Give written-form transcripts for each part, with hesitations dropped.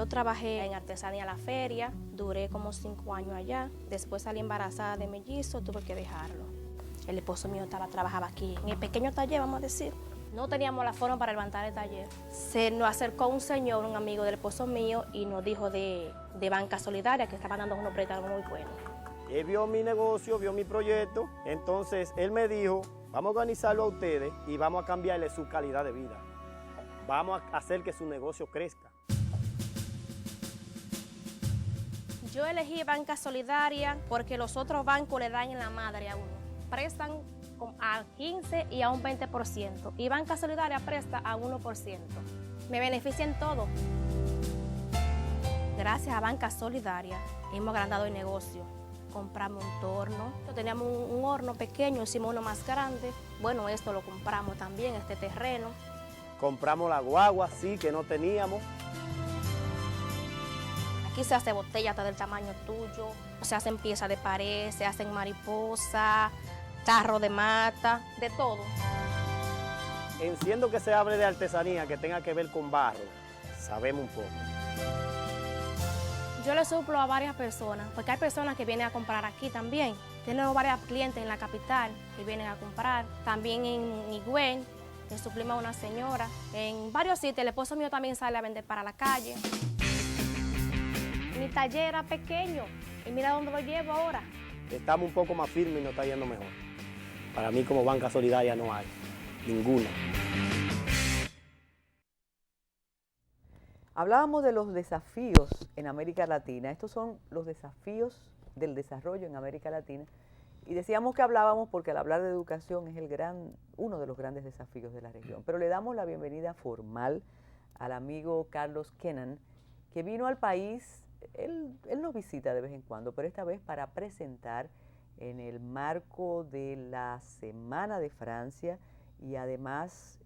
Yo trabajé en Artesanía La Feria, duré como 5 años allá. Después salí embarazada de mellizo, tuve que dejarlo. El esposo mío trabajaba aquí, en el pequeño taller, vamos a decir. No teníamos la forma para levantar el taller. Se nos acercó un señor, un amigo del esposo mío, y nos dijo de Banca Solidaria, que estaban dando unos préstamos muy buenos. Él vio mi negocio, vio mi proyecto, entonces él me dijo, vamos a organizarlo a ustedes y vamos a cambiarle su calidad de vida. Vamos a hacer que su negocio crezca. Yo elegí Banca Solidaria porque los otros bancos le dan en la madre a uno. Prestan al 15 y a un 20%. Y Banca Solidaria presta a 1%. Me beneficia en todo. Gracias a Banca Solidaria hemos agrandado el negocio. Compramos un torno. Teníamos un horno pequeño, hicimos uno más grande. Bueno, esto lo compramos también, este terreno. Compramos la guagua, sí, que no teníamos. Aquí se hace botella hasta del tamaño tuyo, se hacen piezas de pared, se hacen mariposas, tarro de mata, de todo. Enciendo que se hable de artesanía que tenga que ver con barro, sabemos un poco. Yo le suplo a varias personas, porque hay personas que vienen a comprar aquí también. Tenemos varios clientes en la capital que vienen a comprar. También en Higüey, le suplimos a una señora. En varios sitios, el esposo mío también sale a vender para la calle. Mi taller era pequeño y mira dónde lo llevo ahora. Estamos un poco más firmes y nos está yendo mejor. Para mí como Banca Solidaria no hay ninguna. Hablábamos de los desafíos en América Latina. Estos son los desafíos del desarrollo en América Latina. Y decíamos que hablábamos porque al hablar de educación es uno de los grandes desafíos de la región. Pero le damos la bienvenida formal al amigo Carlos Kennan, que vino al país. Él nos visita de vez en cuando, pero esta vez para presentar en el marco de la Semana de Francia y además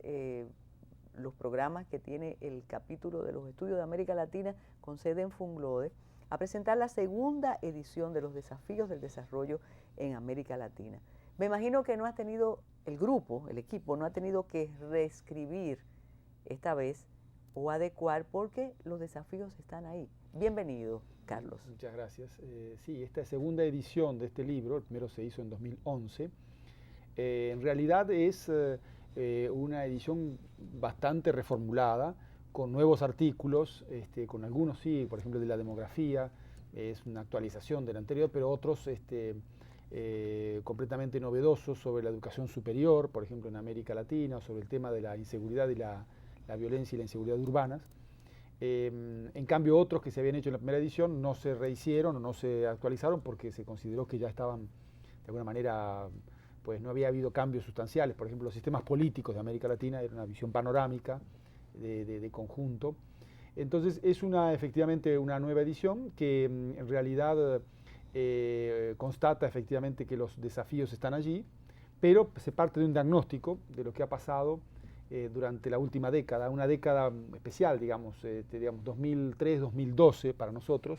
los programas que tiene el capítulo de los estudios de América Latina con sede en Funglode, a presentar la segunda edición de los desafíos del desarrollo en América Latina. Me imagino que no ha tenido el equipo no ha tenido que reescribir esta vez o adecuar porque los desafíos están ahí. Bienvenido, Carlos. Muchas gracias. Sí, esta segunda edición de este libro, el primero se hizo en 2011, en realidad es una edición bastante reformulada, con nuevos artículos, con algunos sí, por ejemplo de la demografía, es una actualización del anterior, pero otros completamente novedosos sobre la educación superior, por ejemplo en América Latina, o sobre el tema de la inseguridad y la violencia y la inseguridad urbanas. En cambio, otros que se habían hecho en la primera edición no se rehicieron o no se actualizaron porque se consideró que ya estaban, de alguna manera, pues no había habido cambios sustanciales. Por ejemplo, los sistemas políticos de América Latina era una visión panorámica, de conjunto. Entonces, es efectivamente una nueva edición que en realidad constata efectivamente que los desafíos están allí, pero se parte de un diagnóstico de lo que ha pasado durante la última década, una década especial, digamos 2003-2012 para nosotros,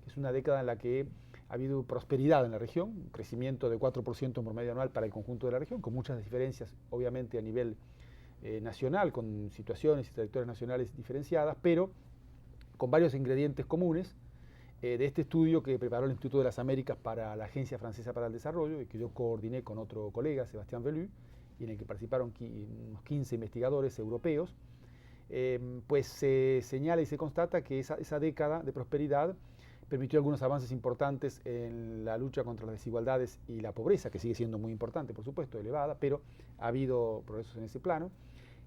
que es una década en la que ha habido prosperidad en la región, un crecimiento de 4% en promedio anual para el conjunto de la región, con muchas diferencias obviamente a nivel nacional, con situaciones y trayectorias nacionales diferenciadas, pero con varios ingredientes comunes de este estudio que preparó el Instituto de las Américas para la Agencia Francesa para el Desarrollo y que yo coordiné con otro colega, Sebastián Velu, y en el que participaron unos 15 investigadores europeos. Pues se señala y se constata que esa década de prosperidad permitió algunos avances importantes en la lucha contra las desigualdades y la pobreza, que sigue siendo muy importante, por supuesto, elevada, pero ha habido progresos en ese plano,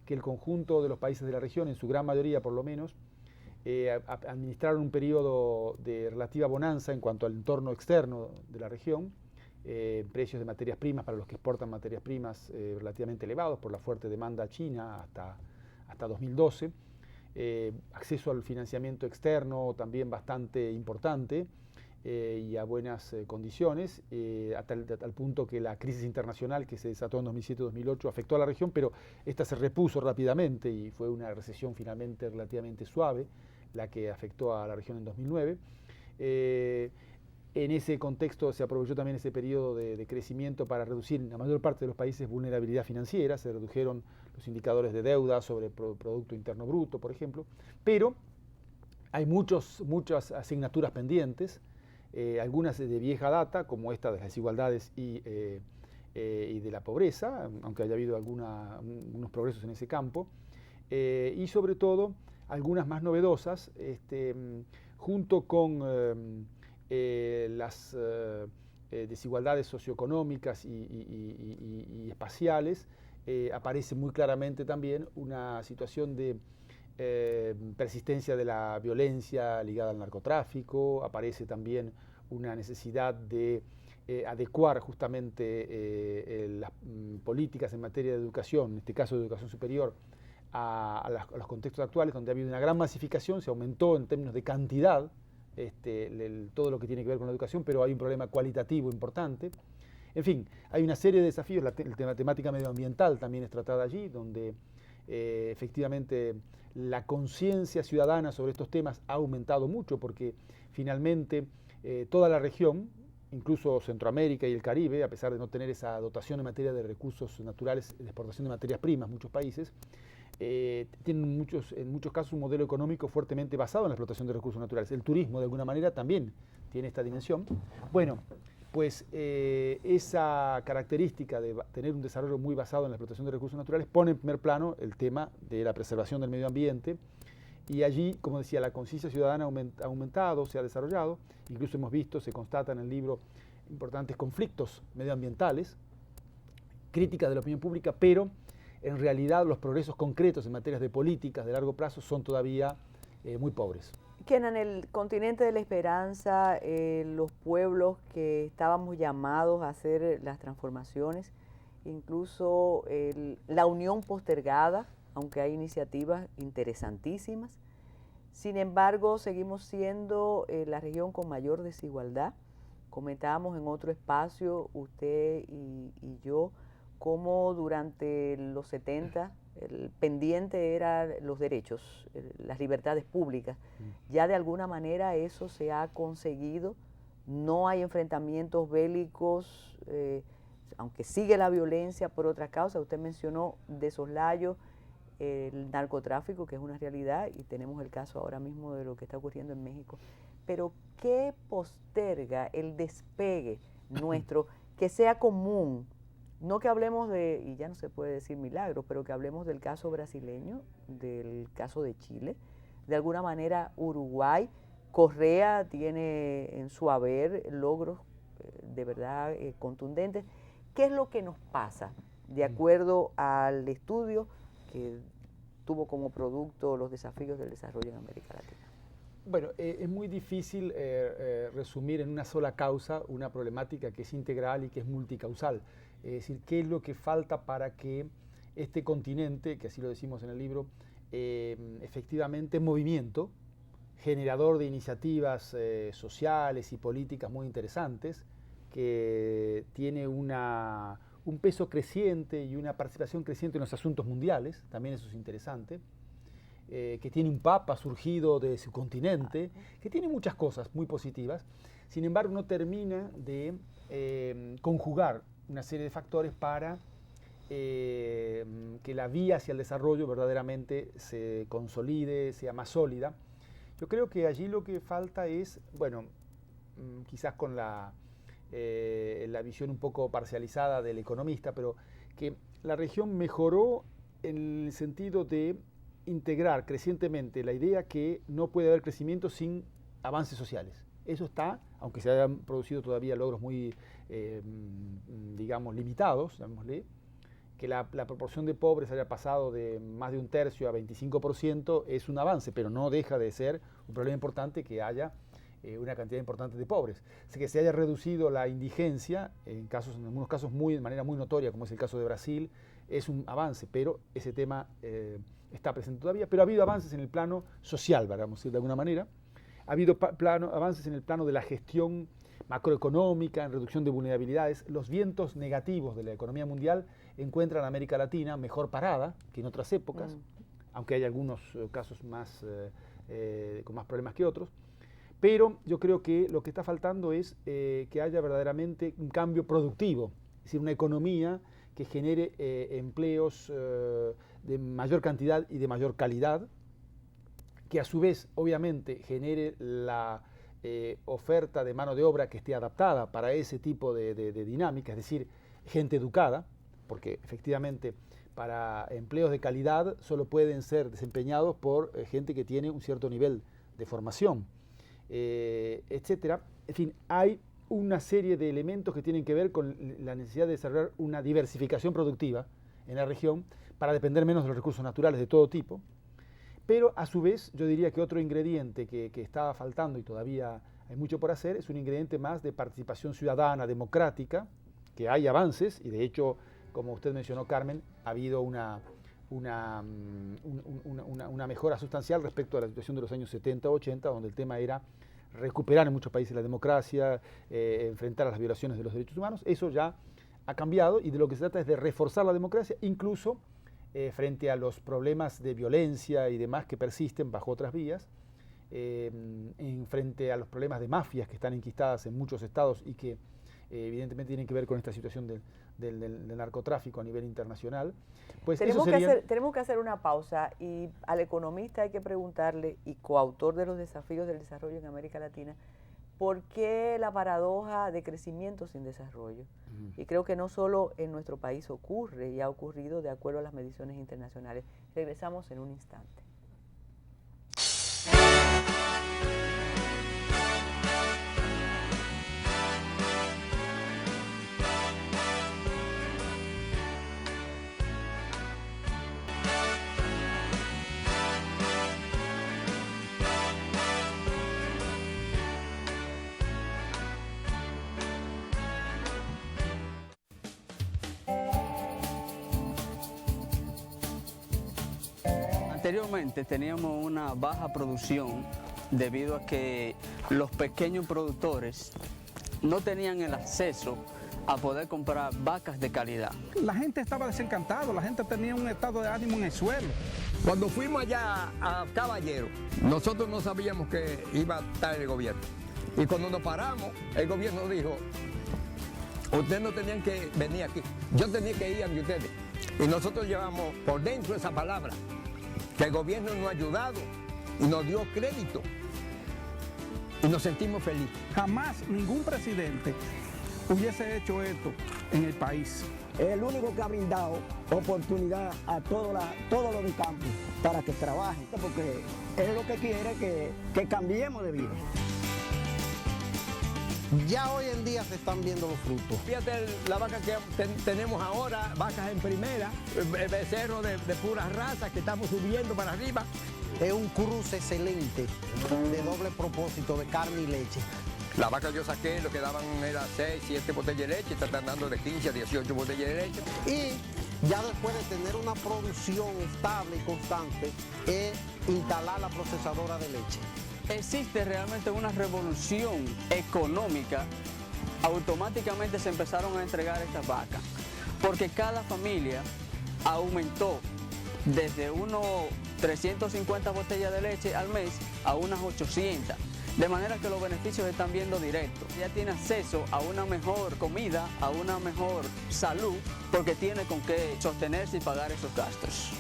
que el conjunto de los países de la región, en su gran mayoría por lo menos, administraron un periodo de relativa bonanza en cuanto al entorno externo de la región, precios de materias primas para los que exportan materias primas relativamente elevados por la fuerte demanda china hasta 2012, acceso al financiamiento externo también bastante importante y a buenas condiciones, hasta el punto que la crisis internacional que se desató en 2007-2008 afectó a la región, pero esta se repuso rápidamente y fue una recesión finalmente relativamente suave la que afectó a la región en 2009. En ese contexto se aprovechó también ese periodo de crecimiento para reducir en la mayor parte de los países vulnerabilidad financiera, se redujeron los indicadores de deuda sobre Producto Interno Bruto, por ejemplo, pero Hay muchas asignaturas pendientes, algunas de vieja data, como esta de las desigualdades y de la pobreza, aunque haya habido unos progresos en ese campo, y sobre todo algunas más novedosas, junto con las desigualdades socioeconómicas y espaciales, aparece muy claramente también una situación de persistencia de la violencia ligada al narcotráfico, aparece también una necesidad de adecuar justamente las políticas en materia de educación, en este caso de educación superior, a los contextos actuales, donde ha habido una gran masificación, se aumentó en términos de cantidad todo lo que tiene que ver con la educación, pero hay un problema cualitativo importante. En fin, hay una serie de desafíos, la temática medioambiental también es tratada allí, donde efectivamente la conciencia ciudadana sobre estos temas ha aumentado mucho, porque finalmente toda la región, incluso Centroamérica y el Caribe, a pesar de no tener esa dotación en materia de recursos naturales, de exportación de materias primas, muchos países, tienen en muchos casos un modelo económico fuertemente basado en la explotación de recursos naturales. El turismo, de alguna manera, también tiene esta dimensión. Bueno, pues esa característica de tener un desarrollo muy basado en la explotación de recursos naturales pone en primer plano el tema de la preservación del medio ambiente, y allí, como decía, la conciencia ciudadana ha aumentado, se ha desarrollado, incluso hemos visto, se constata en el libro, importantes conflictos medioambientales, críticas de la opinión pública, pero en realidad los progresos concretos en materias de políticas de largo plazo son todavía muy pobres. Kenan, en el continente de la esperanza, los pueblos que estábamos llamados a hacer las transformaciones, incluso la unión postergada, aunque hay iniciativas interesantísimas, sin embargo seguimos siendo la región con mayor desigualdad. Comentábamos en otro espacio, usted y yo, cómo durante los 70 el pendiente eran los derechos, las libertades públicas. Ya de alguna manera eso se ha conseguido, no hay enfrentamientos bélicos, aunque sigue la violencia por otras causas. Usted mencionó de soslayo el narcotráfico, que es una realidad, y tenemos el caso ahora mismo de lo que está ocurriendo en México. Pero ¿qué posterga el despegue nuestro que sea común? No que hablemos de, y ya no se puede decir milagro, pero que hablemos del caso brasileño, del caso de Chile. De alguna manera Uruguay, Correa tiene en su haber logros de verdad contundentes. ¿Qué es lo que nos pasa de acuerdo al estudio que tuvo como producto los desafíos del desarrollo en América Latina? Bueno, es muy difícil resumir en una sola causa una problemática que es integral y que es multicausal. Es decir, ¿qué es lo que falta para que este continente, que así lo decimos en el libro, efectivamente en movimiento, generador de iniciativas sociales y políticas muy interesantes, que tiene un peso creciente y una participación creciente en los asuntos mundiales, también eso es interesante, que tiene un papa surgido de su continente, que tiene muchas cosas muy positivas, sin embargo no termina de conjugar una serie de factores para que la vía hacia el desarrollo verdaderamente se consolide, sea más sólida. Yo creo que allí lo que falta es, bueno, quizás con la visión un poco parcializada del economista, pero que la región mejoró en el sentido de integrar crecientemente la idea que no puede haber crecimiento sin avances sociales. Eso está, aunque se hayan producido todavía logros muy, digamos, limitados, llamémosle, que la proporción de pobres haya pasado de más de 1/3 a 25%, es un avance, pero no deja de ser un problema importante que haya una cantidad importante de pobres. Así que se haya reducido la indigencia, en algunos casos de manera muy notoria, como es el caso de Brasil, es un avance, pero ese tema está presente todavía. Pero ha habido avances en el plano social, vamos a decir de alguna manera. Ha habido avances en el plano de la gestión macroeconómica, en reducción de vulnerabilidades. Los vientos negativos de la economía mundial encuentran a América Latina mejor parada que en otras épocas, aunque hay algunos casos con más problemas que otros. Pero yo creo que lo que está faltando es que haya verdaderamente un cambio productivo, es decir, una economía que genere empleos de mayor cantidad y de mayor calidad, que a su vez obviamente genere la oferta de mano de obra que esté adaptada para ese tipo de dinámica, es decir, gente educada, porque efectivamente para empleos de calidad solo pueden ser desempeñados por gente que tiene un cierto nivel de formación, etcétera. En fin, hay una serie de elementos que tienen que ver con la necesidad de desarrollar una diversificación productiva en la región para depender menos de los recursos naturales de todo tipo. Pero a su vez yo diría que otro ingrediente que estaba faltando y todavía hay mucho por hacer es un ingrediente más de participación ciudadana, democrática, que hay avances y de hecho, como usted mencionó, Carmen, ha habido una mejora sustancial respecto a la situación de los años 70 o 80, donde el tema era recuperar en muchos países la democracia, enfrentar a las violaciones de los derechos humanos. Eso ya ha cambiado y de lo que se trata es de reforzar la democracia, incluso frente a los problemas de violencia y demás que persisten bajo otras vías, frente a los problemas de mafias que están enquistadas en muchos estados y que evidentemente tienen que ver con esta situación del narcotráfico a nivel internacional. Pues tenemos que hacer una pausa y al economista hay que preguntarle, y coautor de los desafíos del desarrollo en América Latina, ¿por qué la paradoja de crecimiento sin desarrollo? Y creo que no solo en nuestro país ocurre y ha ocurrido de acuerdo a las mediciones internacionales. Regresamos en un instante. Anteriormente teníamos una baja producción debido a que los pequeños productores no tenían el acceso a poder comprar vacas de calidad. La gente estaba desencantada, la gente tenía un estado de ánimo en el suelo. Cuando fuimos allá a Caballero, nosotros no sabíamos que iba a estar el gobierno. Y cuando nos paramos, el gobierno dijo, ustedes no tenían que venir aquí, yo tenía que ir a ustedes. Y nosotros llevamos por dentro esa palabra, que el gobierno nos ha ayudado y nos dio crédito. Y nos sentimos felices. Jamás ningún presidente hubiese hecho esto en el país. Es el único que ha brindado oportunidad a todos los de campo para que trabajen, porque es lo que quiere que cambiemos de vida. Ya hoy en día se están viendo los frutos. Fíjate la vaca que tenemos ahora, vacas en primera, becerros de pura raza que estamos subiendo para arriba. Es un cruce excelente de doble propósito de carne y leche. La vaca que yo saqué, lo que daban era 6, 7 botellas de leche, están dando de 15 a 18 botellas de leche. Y ya después de tener una producción estable y constante, es instalar la procesadora de leche. Existe realmente una revolución económica, automáticamente se empezaron a entregar estas vacas, porque cada familia aumentó desde unos 350 botellas de leche al mes a unas 800, de manera que los beneficios se están viendo directos. Ya tiene acceso a una mejor comida, a una mejor salud, porque tiene con qué sostenerse y pagar esos gastos.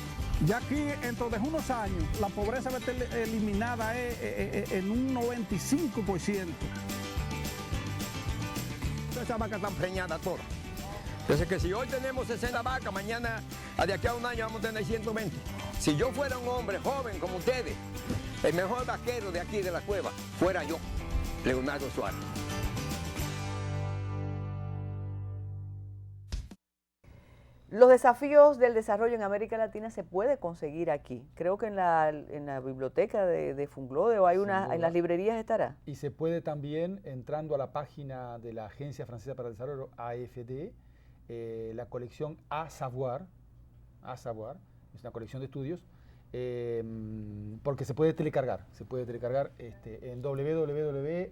Ya aquí, dentro de unos años, la pobreza va a estar eliminada en un 95%. Esas vacas están preñadas todas. Entonces que si hoy tenemos 60 vacas, mañana, de aquí a un año vamos a tener 120. Si yo fuera un hombre joven como ustedes, el mejor vaquero de aquí de la cueva fuera yo, Leonardo Suárez. Los desafíos del desarrollo en América Latina se puede conseguir aquí. Creo que en la biblioteca de Funglode o en las librerías estará. Y se puede también, entrando a la página de la Agencia Francesa para el Desarrollo, AFD, la colección A Savoir, es una colección de estudios, porque se puede telecargar en www.afd.fr.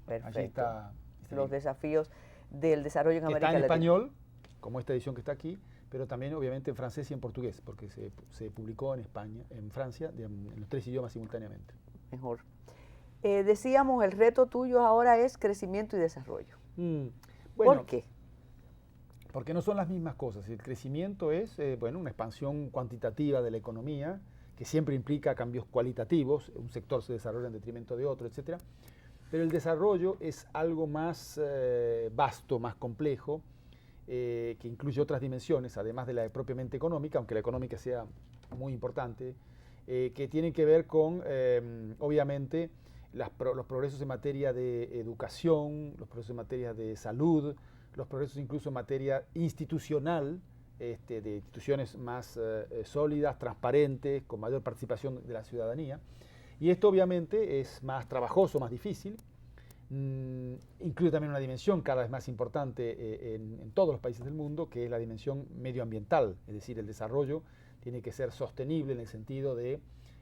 Perfecto. Allí está los desafíos del desarrollo en América Latina. Está en Latina. español, como esta edición que está aquí, pero también obviamente en francés y en portugués, porque se publicó en España, en Francia, en los 3 idiomas simultáneamente. Mejor. Decíamos, el reto tuyo ahora es crecimiento y desarrollo. Bueno, ¿por qué? Porque no son las mismas cosas. El crecimiento es una expansión cuantitativa de la economía que siempre implica cambios cualitativos, un sector se desarrolla en detrimento de otro, etc. Pero el desarrollo es algo más vasto, más complejo, que incluye otras dimensiones, además de la propiamente económica, aunque la económica sea muy importante, que tienen que ver con, obviamente, los progresos en materia de educación, los progresos en materia de salud, los progresos incluso en materia institucional, de instituciones más sólidas, transparentes, con mayor participación de la ciudadanía. Y esto obviamente es más trabajoso, más difícil. Incluye también una dimensión cada vez más importante en todos los países del mundo, que es la dimensión medioambiental, es decir, el desarrollo tiene que ser sostenible en el sentido de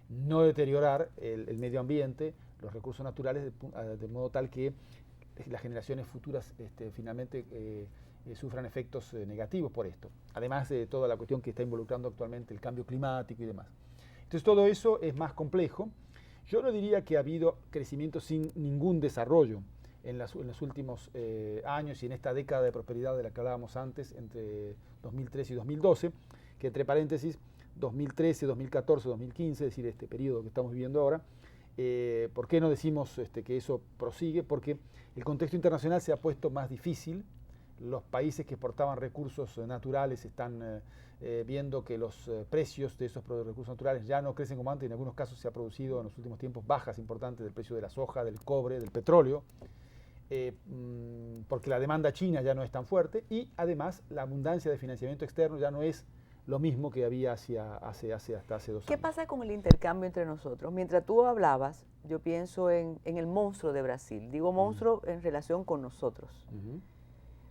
no deteriorar el medio ambiente, los recursos naturales, de modo tal que las generaciones futuras finalmente sufran efectos negativos por esto, además de toda la cuestión que está involucrando actualmente el cambio climático y demás. Entonces todo eso es más complejo. Yo no diría que ha habido crecimiento sin ningún desarrollo en los últimos años y en esta década de prosperidad de la que hablábamos antes, entre 2013 y 2012, que entre paréntesis, 2013, 2014, 2015, es decir, este periodo que estamos viviendo ahora. ¿Por qué no decimos que eso prosigue? Porque el contexto internacional se ha puesto más difícil. Los países que exportaban recursos naturales están viendo que los precios de esos recursos naturales ya no crecen como antes. En algunos casos se ha producido en los últimos tiempos bajas importantes del precio de la soja, del cobre, del petróleo, porque la demanda china ya no es tan fuerte y además la abundancia de financiamiento externo ya no es lo mismo que había hasta hace 2 años. ¿Qué pasa con el intercambio entre nosotros? Mientras tú hablabas, yo pienso en el monstruo de Brasil. Digo monstruo en relación con nosotros.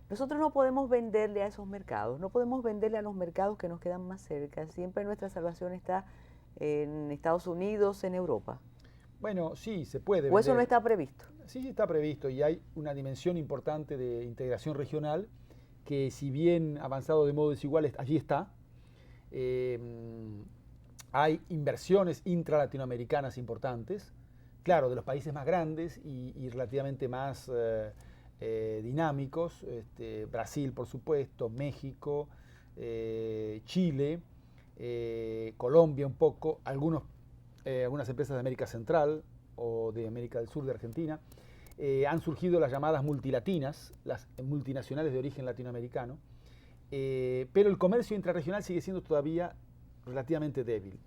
Nosotros no podemos venderle a esos mercados, no podemos venderle a los mercados que nos quedan más cerca. Siempre nuestra salvación está en Estados Unidos, en Europa. Bueno, sí, se puede. ¿O eso no está previsto? Sí, está previsto y hay una dimensión importante de integración regional que, si bien avanzado de modo desigual, allí está. Hay inversiones intra-latinoamericanas importantes, claro, de los países más grandes y relativamente más dinámicos, Brasil, por supuesto, México, Chile, Colombia un poco, algunas empresas de América Central o de América del Sur, de Argentina. Han surgido las llamadas multilatinas, las multinacionales de origen latinoamericano, pero el comercio intrarregional sigue siendo todavía relativamente débil.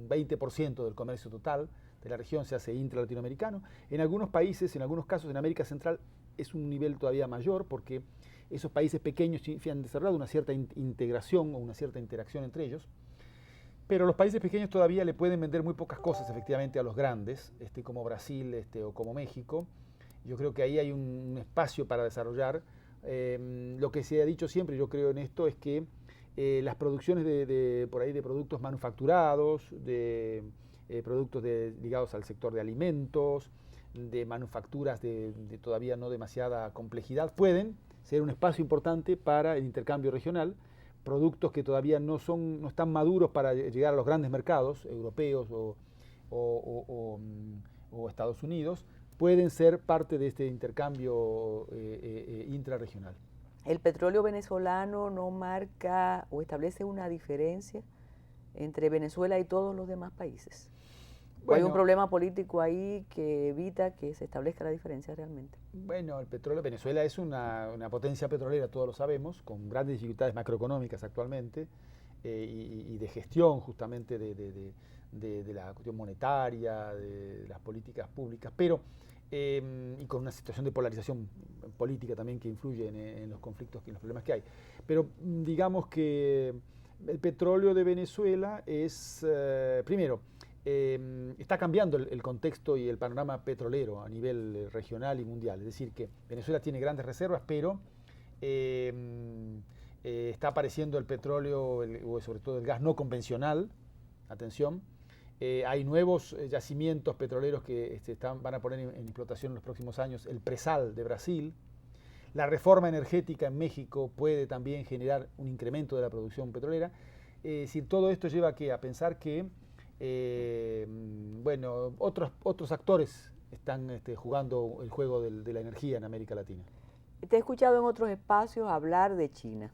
20% del comercio total de la región se hace intra-latinoamericano. En algunos países, en algunos casos en América Central, es un nivel todavía mayor porque esos países pequeños han desarrollado una cierta integración o una cierta interacción entre ellos. Pero los países pequeños todavía le pueden vender muy pocas cosas efectivamente a los grandes, como Brasil o como México. Yo creo que ahí hay un espacio para desarrollar. Lo que se ha dicho siempre, yo creo en esto, es que las producciones por ahí de productos manufacturados, de productos ligados al sector de alimentos, de manufacturas de todavía no demasiada complejidad, pueden ser un espacio importante para el intercambio regional. Productos que todavía no están maduros para llegar a los grandes mercados europeos o Estados Unidos, pueden ser parte de este intercambio intrarregional. ¿El petróleo venezolano no marca o establece una diferencia entre Venezuela y todos los demás países? ¿O hay un problema político ahí que evita que se establezca la diferencia realmente? Bueno, Venezuela es una potencia petrolera, todos lo sabemos, con grandes dificultades macroeconómicas actualmente y de gestión justamente de la cuestión monetaria, de las políticas públicas, pero y con una situación de polarización política también que influye en los conflictos y en los problemas que hay. Pero digamos que el petróleo de Venezuela es, primero, está cambiando el contexto y el panorama petrolero a nivel regional y mundial. Es decir, que Venezuela tiene grandes reservas, pero está apareciendo el petróleo, o sobre todo el gas no convencional. Atención. Hay nuevos yacimientos petroleros que van a poner en explotación en los próximos años. El presal de Brasil. La reforma energética en México puede también generar un incremento de la producción petrolera. Es decir, todo esto lleva a pensar que bueno, otros actores están jugando el juego de la energía en América Latina. Te he escuchado en otros espacios hablar de China.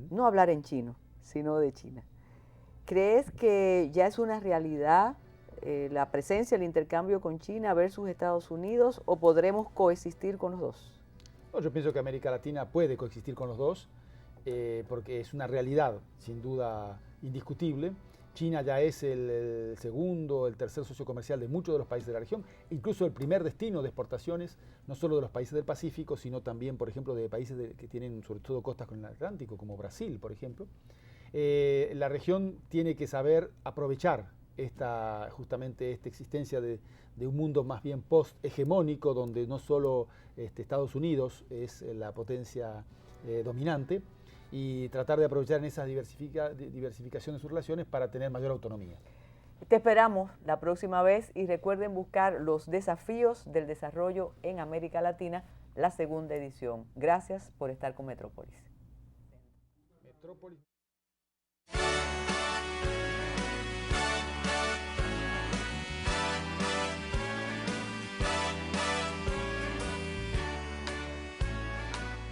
No hablar en chino, sino de China. ¿crees que ya es una realidad la presencia, el intercambio con China versus Estados Unidos, o podremos coexistir con los dos? No, yo pienso que América Latina puede coexistir con los dos, porque es una realidad, sin duda, indiscutible. China ya es el segundo, el tercer socio comercial de muchos de los países de la región, incluso el primer destino de exportaciones, no solo de los países del Pacífico, sino también, por ejemplo, de países que tienen sobre todo costas con el Atlántico, como Brasil, por ejemplo. La región tiene que saber aprovechar justamente esta existencia de un mundo más bien post-hegemónico, donde no solo Estados Unidos es la potencia dominante, y tratar de aprovechar en esa diversificación de sus relaciones para tener mayor autonomía. Te esperamos la próxima vez y recuerden buscar los desafíos del desarrollo en América Latina, la segunda edición. Gracias por estar con Metrópolis.